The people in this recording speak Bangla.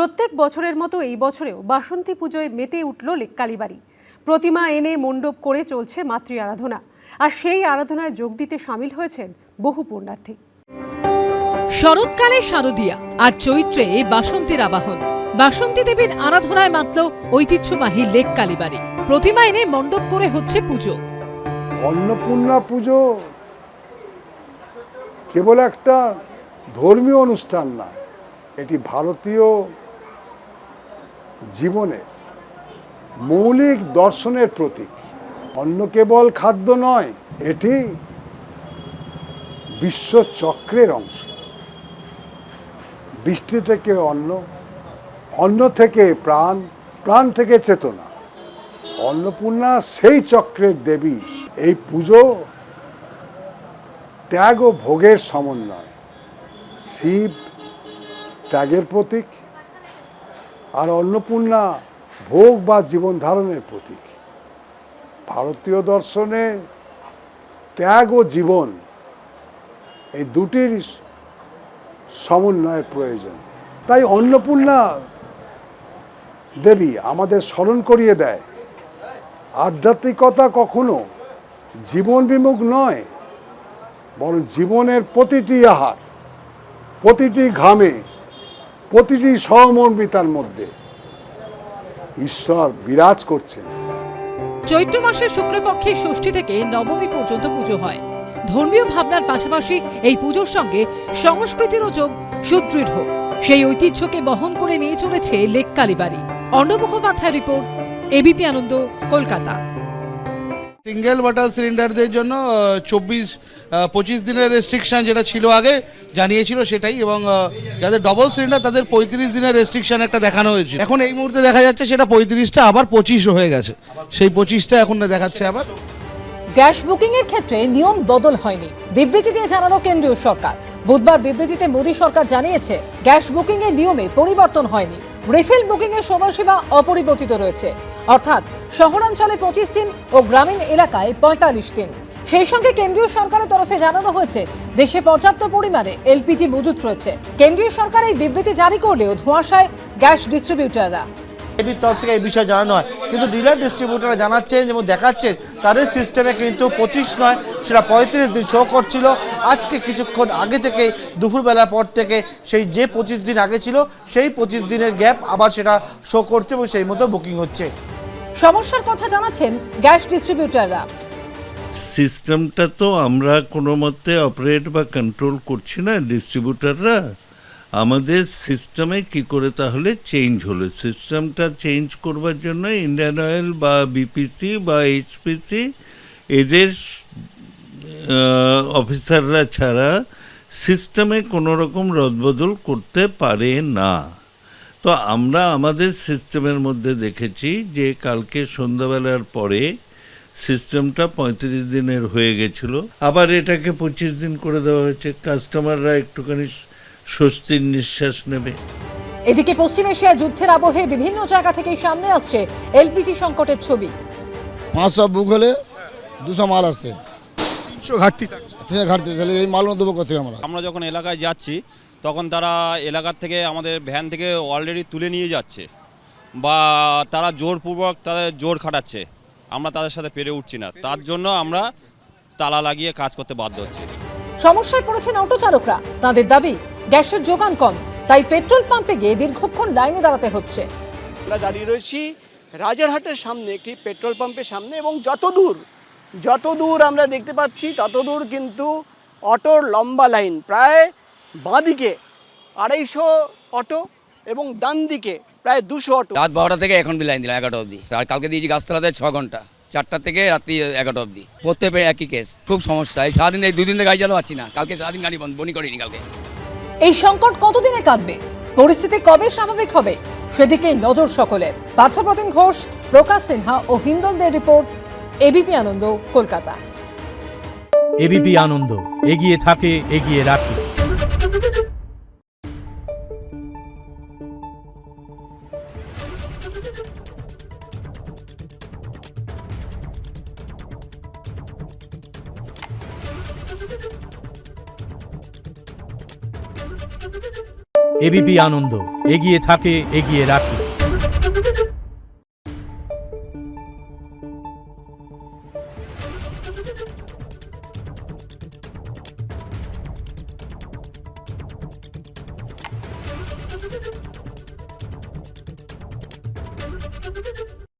প্রত্যেক বছরের মতো এই বছরেও বাসন্তী পুজোয় মেতে উঠল কালীবাড়ি। প্রতিমা এনে মণ্ডপ করে চলছে মাতৃ আরাধনা, আর সেই আরাধনায় যোগ দিতে সামিল হয়েছেন বহু পুণ্যার্থী। শরৎকালে শারদীয়া আর চৈত্রে বাসন্তীর আবাহন। বাসন্তী দেবীর আরাধনায় মাতল ঐতিহ্যবাহী লেক কালীবাড়ি। প্রতিমা এনে মণ্ডপ করে হচ্ছে পুজো। অন্নপূর্ণা পুজো কেবল একটা ধর্মীয় অনুষ্ঠান না, এটি ভারতীয় জীবনের মৌলিক দর্শনের প্রতীক। অন্ন কেবল খাদ্য নয়, এটি বিশ্বচক্রের অংশ। বৃষ্টি থেকে অন্ন, অন্ন থেকে প্রাণ, প্রাণ থেকে চেতনা। অন্নপূর্ণা সেই চক্রের দেবী। এই পুজো ত্যাগ ও ভোগের সমন্বয়। শিব ত্যাগের প্রতীক, আর অন্নপূর্ণা ভোগ বা জীবন ধারণের প্রতীক। ভারতীয় দর্শনে ত্যাগ ও জীবন এই দুটির সমন্বয়ের প্রয়োজন। তাই অন্নপূর্ণা দেবী আমাদের স্মরণ করিয়ে দেয়, আধ্যাত্মিকতা কখনো জীবন বিমুখ নয়, বরং জীবনের প্রতিটি আহার, প্রতিটি ঘামে, প্রতিটি সহমর্মিতার মধ্যে ঈশ্বর বিরাজ করছেন। চৈত্র মাসের শুক্লপক্ষে ষষ্ঠী থেকে নবমী পর্যন্ত পুজো হয়। ধর্মীয় ভাবনার পাশাপাশি এই পুজোর সঙ্গে সংস্কৃতিরও যোগ সুদৃঢ়। সেই ঐতিহ্যকে বহন করে নিয়ে চলেছে লেক কালীবাড়ি। অর্ণব মুখোপাধ্যায় রিপোর্ট, এবিপি আনন্দ, কলকাতা। সিঙ্গেল ওয়াটার সিলিন্ডারদের জন্য 24-25 দিনের রেস্ট্রিকশন যেটা ছিল আগে জানিয়েছিল সেটাই, এবং যাদের ডবল সিলিন্ডার তাদের 35 দিনের রেস্ট্রিকশন একটা দেখানো হয়েছে। এখন এই মুহূর্তে দেখা যাচ্ছে সেটা 35টা আবার 25 হয়ে গেছে, সেই 25টা এখন দেখাচ্ছে আবার। গ্যাস বুকিং এর ক্ষেত্রে নিয়ম বদল হয়নি, বিবৃতি দিয়ে জানালো কেন্দ্রীয় সরকার। বুধবার বিবৃতিতে মোদী সরকার জানিয়েছে গ্যাস বুকিং এর নিয়মে পরিবর্তন হয়নি। রিফিল বুকিং এর সময়সীমা অপরিবর্তিত রয়েছে, অর্থাৎ শহরাঞ্চলে 25 দিন ও গ্রামীণ এলাকায় 45 দিন। সেই সঙ্গে কেন্দ্রীয় সরকারের তরফে জানানো হয়েছে দেশে পর্যাপ্ত পরিমাণে এলপিজি মজুত রয়েছে। কেন্দ্রীয় সরকার এই বিবৃতি জারি করলেও ধোঁয়াশায় গ্যাস ডিস্ট্রিবিউটাররা। এবির তরফ থেকে এই বিষয়ে জানানো হয়, কিন্তু ডিলার ডিস্ট্রিবিউটাররা জানাচ্ছেন যেমন দেখাচ্ছেন তাদের সিস্টেমে কিন্তু 25 নয়, সেটা 35 দিন শো করছিল। আজকে কিছুক্ষণ আগে থেকে দুপুরবেলার পর থেকে সেই যে 25 দিন আগে ছিল সেই 25 দিনের গ্যাপ আবার সেটা শো করছে এবং সেই মতো বুকিং হচ্ছে। সমস্যার কথা জানাচ্ছেন গ্যাস ডিস্ট্রিবিউটাররা। সিস্টেমটা তো আমরা কোনো মতে অপারেট বা কন্ট্রোল করছি না, ডিস্ট্রিবিউটাররা। আমাদের সিস্টেমে কি করে তাহলে চেঞ্জ হলো? সিস্টেমটা চেঞ্জ করবার জন্য ইন্ডিয়ান অয়েল বা বিপিসি বা এইচপিসি এদের অফিসাররা ছাড়া সিস্টেমে কোনো রকম রদবদল করতে পারে না। তো আমরা আমাদের সিস্টেমের মধ্যে দেখেছি যে কালকে সন্ধ্যাবেলার পরে সিস্টেমটা 35 দিনের হয়ে গেছিল, আবার এটাকে 25 দিন করে দেওয়া হয়েছে। কাস্টমাররা একটুখানি স্বস্তির নিঃশ্বাস নেবে। এদিকে পশ্চিম এশিয়ায় যুদ্ধের আবহে বিভিন্ন জায়গা থেকে সামনে আসছে এলপিজি সংকটের ছবি। 500 বুক হলে 200 মাল আসছে, ঘাটতি চলে। এই মাল দেবো কোথায়? আমরা যখন এলাকায় যাচ্ছি তখন তারা এলাকার থেকে আমাদের ভ্যান থেকে অলরেডি তুলে নিয়ে যাচ্ছে, বা তারা জোরপূর্বক তাদের জোর খাটাচ্ছে। আমরা তাদের সাথে পেরে উঠছি না, তার জন্য আমরা তালা লাগিয়ে কাজ করতে বাধ্য হচ্ছি। সমস্যায় পড়েছেন অটো চালকরা। তাদের দাবি গ্যাসের যোগান কম, তাই পেট্রোল পাম্পে গিয়ে দীর্ঘক্ষণ লাইনে দাঁড়াতে হচ্ছে। আমরা দাঁড়িয়ে রয়েছি রাজারহাটের সামনে, একটি পেট্রোল পাম্পের সামনে, এবং যত দূর আমরা দেখতে পাচ্ছি তত দূর কিন্তু অটোর লম্বা লাইন। প্রায় বাঁদিকে 250 অটো এবং ডান দিকে প্রায় 200 অটো। রাত 12টা থেকে এখন লাইন দিলাম 11টা অবধি, আর কালকে দিয়েছি গাছতলাতে 6 ঘন্টা, 4টা থেকে রাত্রি 11টা অবধি। প্রত্যেক একই কেস, খুব সমস্যা। এই সারাদিন, এই 2 দিন গাড়ি চালাতে পারছি না। কালকে সারাদিন গাড়ি বন্ধ করিনি কালকে। এই সংকট কতদিনে কাটবে? পরিস্থিতি কবে স্বাভাবিক হবে? সেদিকে নজর সকলের। পার্থপ্রতিম ঘোষ, প্রকাশ সিনহা ও হিন্দলদের রিপোর্ট, এবিপি আনন্দ, কলকাতা। এবিপি আনন্দ, এগিয়ে থাকে, এগিয়ে রাখে। এবিপি আনন্দ, এগিয়ে থাকে, এগিয়ে রাখে।